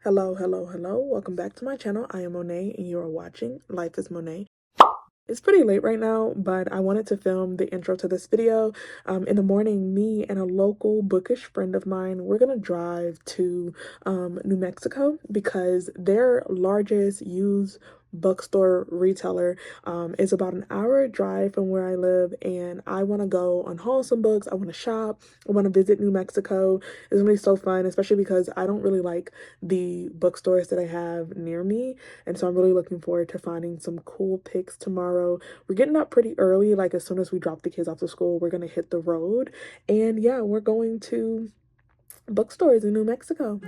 Hello, hello, hello. Welcome back to my channel. I am Monet and you are watching Life is Monet. It's pretty late right now, but I wanted to film the intro to this video. In the morning, me and a local bookish friend of mine, we're gonna drive to New Mexico because their largest used bookstore retailer is about an hour drive from where I live, and I want to go unhaul some books. I want to shop. I want to visit New Mexico. It's gonna be so fun, especially because I don't really like the bookstores that I have near me, and so I'm really looking forward to finding some cool picks tomorrow. We're getting up pretty early, like as soon as we drop the kids off to school, we're gonna hit the road, and yeah, we're going to bookstores in New Mexico.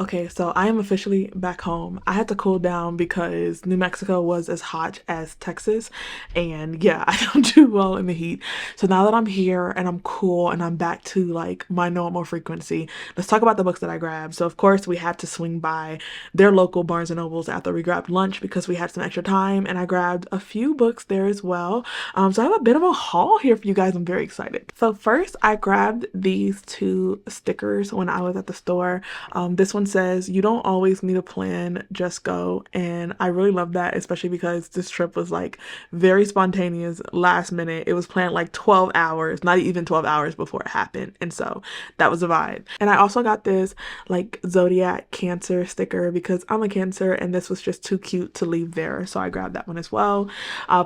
Okay, so I am officially back home. I had to cool down because New Mexico was as hot as Texas. And yeah, I don't do well in the heat. So now that I'm here and I'm cool and I'm back to like my normal frequency, let's talk about the books that I grabbed. So of course we had to swing by their local Barnes and Nobles after we grabbed lunch because we had some extra time, and I grabbed a few books there as well. So I have a bit of a haul here for you guys. I'm very excited. So first I grabbed these two stickers when I was at the store. This one says, "You don't always need a plan, just go." And I really love that, especially because this trip was like very spontaneous, last minute. It was planned like 12 hours, not even 12 hours before it happened. And so that was a vibe. And I also got this like Zodiac Cancer sticker because I'm a Cancer and this was just too cute to leave there. So I grabbed that one as well.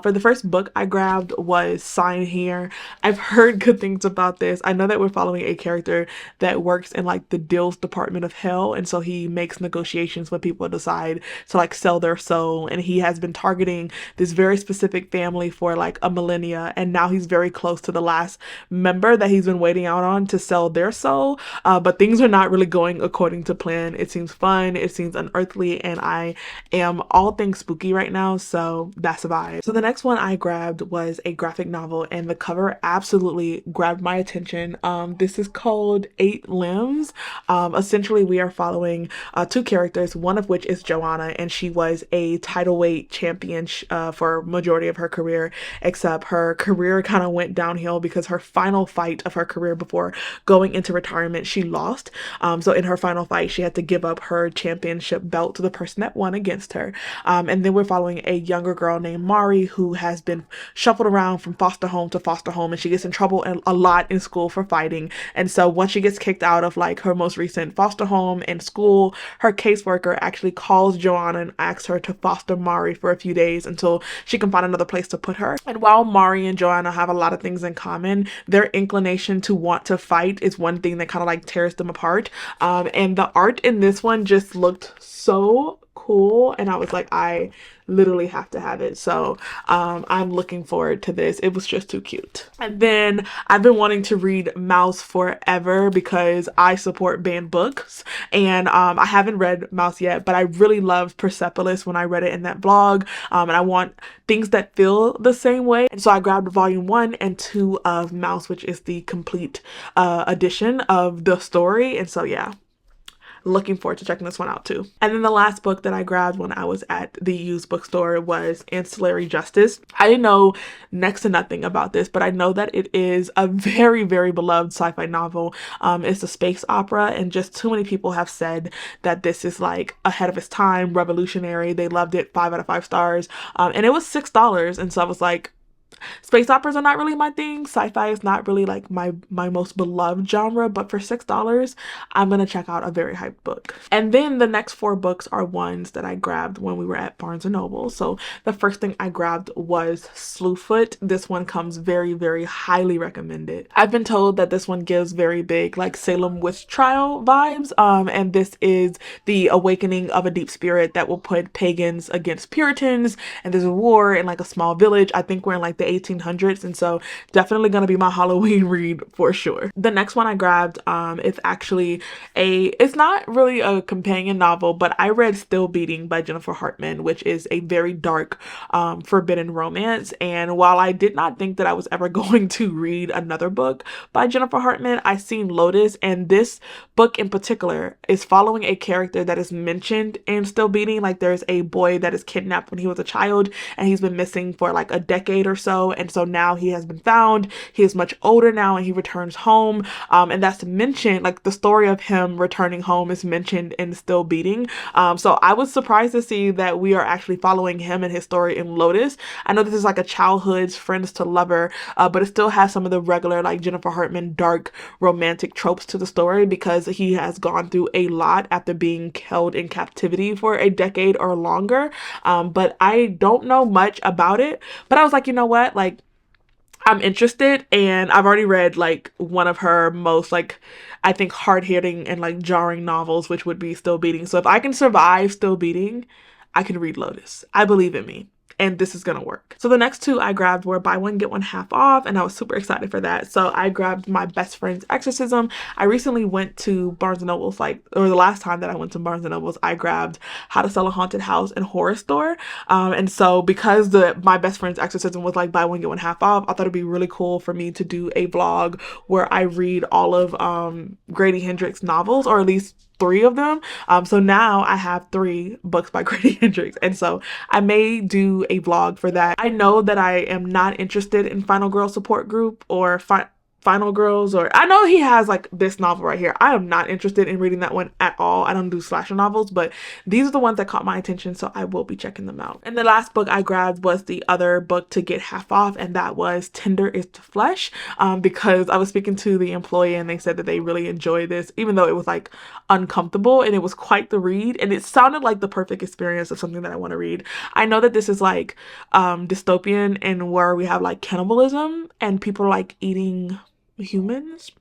For the first book I grabbed was Sign Here. I've heard good things about this. I know that we're following a character that works in like the deals department of hell, and so he makes negotiations when people decide to like sell their soul, and he has been targeting this very specific family for like a millennia, and now he's very close to the last member that he's been waiting out on to sell their soul. But things are not really going according to plan. It seems fun, it seems unearthly, and I am all things spooky right now, so that's a vibe. So the next one I grabbed was a graphic novel, and the cover absolutely grabbed my attention. This is called Eight Limbs. Essentially we are following two characters, one of which is Joanna, and she was a title weight champion for majority of her career, except her career kind of went downhill because her final fight of her career before going into retirement, she lost. So in her final fight, she had to give up her championship belt to the person that won against her. And then we're following a younger girl named Mari who has been shuffled around from foster home to foster home, and she gets in trouble a lot in school for fighting. And so once she gets kicked out of like her most recent foster home and school, her caseworker actually calls Joanna and asks her to foster Mari for a few days until she can find another place to put her. And while Mari and Joanna have a lot of things in common, their inclination to want to fight is one thing that kind of like tears them apart. And the art in this one just looked so cool, and I was like, I literally have to have it. So I'm looking forward to this. It was just too cute. And then I've been wanting to read Mouse forever because I support banned books, and I haven't read Mouse yet, but I really loved Persepolis when I read it in that blog, and I want things that feel the same way. And so I grabbed volume 1 and 2 of Mouse, which is the complete edition of the story. And so yeah, looking forward to checking this one out too. And then the last book that I grabbed when I was at the used bookstore was Ancillary Justice. I didn't know next to nothing about this, but I know that it is a very, very beloved sci-fi novel. It's a space opera, and just too many people have said that this is like ahead of its time, revolutionary. They loved it, 5 out of 5 stars. And it was $6, and so I was like, space operas are not really my thing. Sci-fi is not really like my most beloved genre, but for $6, I'm gonna check out a very hyped book. And then the next 4 books are ones that I grabbed when we were at Barnes and Noble. So the first thing I grabbed was Slewfoot. This one comes very, very highly recommended. I've been told that this one gives very big like Salem witch trial vibes, and this is the awakening of a deep spirit that will put pagans against Puritans, and there's a war in like a small village. I think we're in like the 1800s, and so definitely gonna be my Halloween read for sure. The next one I grabbed is actually it's not really a companion novel, but I read Still Beating by Jennifer Hartman, which is a very dark forbidden romance. And while I did not think that I was ever going to read another book by Jennifer Hartman, I seen Lotus, and this book in particular is following a character that is mentioned in Still Beating. Like there's a boy that is kidnapped when he was a child, and he's been missing for like a decade or so, and so now he has been found. He is much older now, and he returns home, and that's mentioned, like the story of him returning home is mentioned in Still Beating. So I was surprised to see that we are actually following him and his story in Lotus. I know this is like a childhood's friends to lover, but it still has some of the regular like Jennifer Hartman dark romantic tropes to the story because he has gone through a lot after being held in captivity for a decade or longer. But I don't know much about it, but I was like, you know what, like I'm interested, and I've already read like one of her most like I think hard-hitting and like jarring novels, which would be Still Beating. So if I can survive Still Beating, I can read Lotus. I believe in me. and this is gonna work. So the next two I grabbed were buy one get one half off, and I was super excited for that. So I grabbed My Best Friend's Exorcism. I recently went to Barnes and Noble's, or the last time that I went to Barnes and Noble's, I grabbed How to Sell a Haunted House and Horror Store. And so because My Best Friend's Exorcism was like buy one get one half off, I thought it'd be really cool for me to do a vlog where I read all of Grady Hendrix novels, or at least 3 of them. So now I have 3 books by Grady Hendrix, and so I may do a vlog for that. I know that I am not interested in Final Girl Support Group or Final Girls, or I know he has like this novel right here. I am not interested in reading that one at all. I don't do slasher novels, but these are the ones that caught my attention, so I will be checking them out. And the last book I grabbed was the other book to get half off, and that was Tender is to Flesh, because I was speaking to the employee and they said that they really enjoyed this, even though it was like uncomfortable, and it was quite the read, and it sounded like the perfect experience of something that I want to read. I know that this is like dystopian, and where we have like cannibalism and people are like eating humans,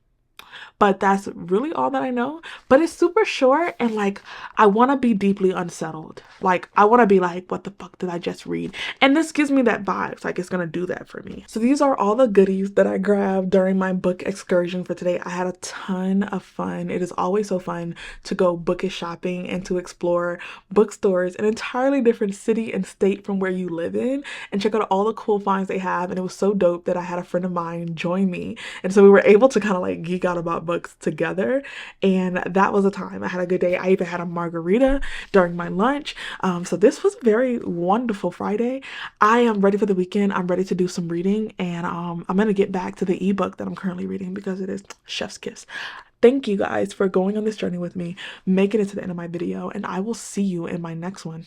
but that's really all that I know. But it's super short, and like I want to be deeply unsettled. Like I want to be like, what the fuck did I just read? And this gives me that vibes, like it's gonna do that for me. So these are all the goodies that I grabbed during my book excursion for today. I had a ton of fun. It is always so fun to go bookish shopping and to explore bookstores in an entirely different city and state from where you live in, and check out all the cool finds they have. And it was so dope that I had a friend of mine join me, and so we were able to kind of like geek out about books together, and that was a time. I had a good day. I even had a margarita during my lunch. So this was a very wonderful Friday. I am ready for the weekend. I'm ready to do some reading, and I'm gonna get back to the ebook that I'm currently reading because it is chef's kiss. Thank you guys for going on this journey with me, making it to the end of my video, and I will see you in my next one.